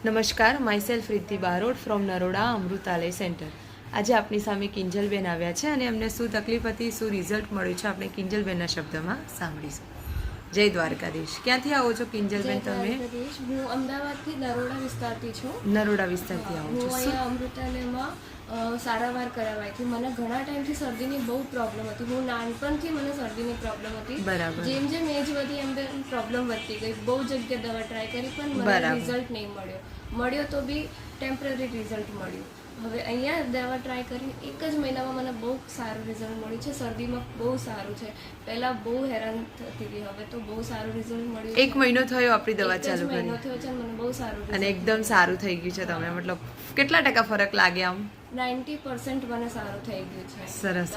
નમસ્કાર, my self Riddhi Barot from Naroda Amrutalay centre. આજે આપની સામે કિંજલબેન આવ્યા છે અને એમને શું તકલીફ હતી, શું રિઝલ્ટ મળ્યું છે, આપણે કિંજલબેનના શબ્દમાં સાંભળીશું. જય દ્વારકાધીશ. ક્યાંથી આવો છો કિંજલબેન તમે? હું અમદાવાદથી નરોડા વિસ્તારથી છું. નરોડા વિસ્તારથી આવો છો. હું અહીંયા અમૃતાલયમાં સારવાર કરાવાઈ હતી. મને ઘણા ટાઈમથી શરદીની બહુ પ્રોબ્લેમ હતી. હું નાનપણથી મને શરદીની પ્રોબ્લેમ હતી. બરાબર. જેમ જેમ એજ વધી એમ પ્રોબ્લેમ વધતી ગઈ. બહુ જગ્યાએ દવા ટ્રાય કરી પણ મને રિઝલ્ટ નહીં મળ્યો તો બી ટેમ્પરરી રિઝલ્ટ મળ્યું. હવે અહીંયા દવા ટ્રાય કરીને એક જ મહિનામાં મને બહુ સારું રિઝલ્ટ મળ્યું છે. શરદીમાં બહુ સારું છે. પહેલાં બહુ હેરાન થતી હતી, હવે તો બહુ સારું રિઝલ્ટ મળ્યું. એક મહિનો થયો આપણી દવા ચાલુ કરી મહિનો થયો છે, મને બહુ સારું અને એકદમ સારું થઈ ગયું છે. તમે મતલબ કેટલા ટકા ફરક લાગે આમ? 90% મને સારું થઈ ગયું છે. સરસ.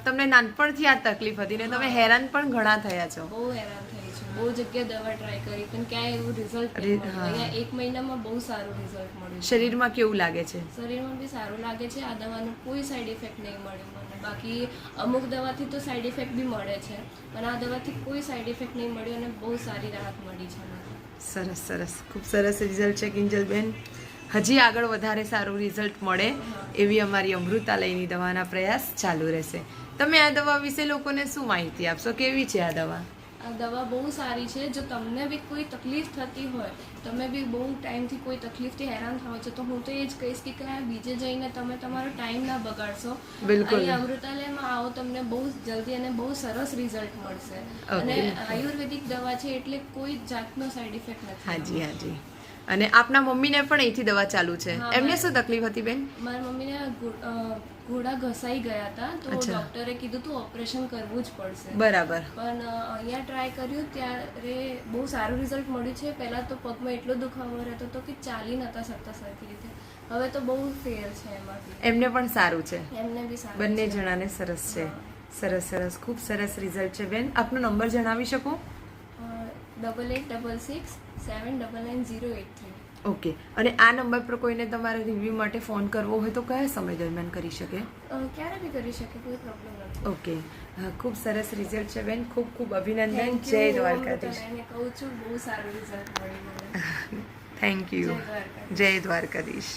તમને નાનપણથી આ તકલીફ હતી ને તમે હેરાન પણ ઘણા થયા છો. બહુ હેરાન થઈ છું. બહુ જગ્યાએ દવા ટ્રાય કરી પણ ક્યાંય એવું રિઝલ્ટ નહીં મળ્યું. અહીંયા એક મહિનામાં બહુ સારું રિઝલ્ટ મળ્યું. શરીરમાં કેવું લાગે છે? શરીરમાં બી સારું લાગે છે. આ દવાનું કોઈ સાઈડ ઇફેક્ટ નહીં મળ્યું મને. બાકી અમુક દવાથી તો સાઈડ ઇફેક્ટ બી મળે છે, પણ આ દવાથી કોઈ સાઈડ ઇફેક્ટ નહીં મળ્યું અને બહુ સારી રાહત મળી છે મને. સરસ સરસ, ખૂબ સરસ રિઝલ્ટ છે કિંજલબેન. હજી આગળ વધારે સારું રિઝલ્ટ મળે એવી અમારી અમૃતાલયની દવાના પ્રયાસ ચાલુ રહેશે. તમે આ દવા વિશે લોકોને શું માહિતી આપશો? કેવી છે આ દવા? આ દવા બહુ સારી છે. જો તમને બી કોઈ તકલીફ થતી હોય, તમે બી બહુ ટાઈમથી કોઈ તકલીફથી હેરાન થાવ છો, તો હું તો એ જ કહીશ કે બીજે જઈને તમે તમારો ટાઈમ ના બગાડશો. બિલકુલ. અહીં અમૃતાલયમાં આવો, તમને બહુ જલ્દી અને બહુ સરસ રિઝલ્ટ મળશે. અને આયુર્વેદિક દવા છે એટલે કોઈ જાતનો સાઈડ ઇફેક્ટ નથી. હાજી હાજી. અને આપના મમ્મીને પણ અહીંથી દવા ચાલુ છે. એમને શું તકલીફ હતી બેન? મારા મમ્મીને ઘોડા ઘસાઈ ગયા હતા, તો ડોક્ટરે કીધું તું ઓપરેશન કરવું જ પડશે. બરાબર. પણ અહીંયા ટ્રાય કર્યું ત્યારે બહુ સારું રિઝલ્ટ મળ્યું છે. પહેલાં તો પગમાં એટલો દુખાવો રહેતો હતો કે ચાલી નતા શકતા સરખી રીતે. હવે તો બહુ ફેર છે એમાંથી. એમને પણ સારું છે. એમને બી સારું. બંને જણાને સરસ છે. સરસ સરસ, ખૂબ સરસ રિઝલ્ટ છે બેન. આપનો નંબર જણાવી શકો? 8866 ઓકે. અને આ નંબર પર કોઈને તમારે રિવ્યૂ માટે ફોન કરવો હોય તો કયા સમય દરમિયાન કરી શકે? ક્યારે બી કરી શકે, કોઈ પ્રોબ્લેમ નથી. ઓકે. ખૂબ સરસ રિઝલ્ટ છે બેન. ખૂબ ખૂબ અભિનંદન. જય દ્વારકાધીશ. કહું છું, બહુ સારું રિઝલ્ટ મળ્યું મને. Thank you. જય દ્વારકાધીશ.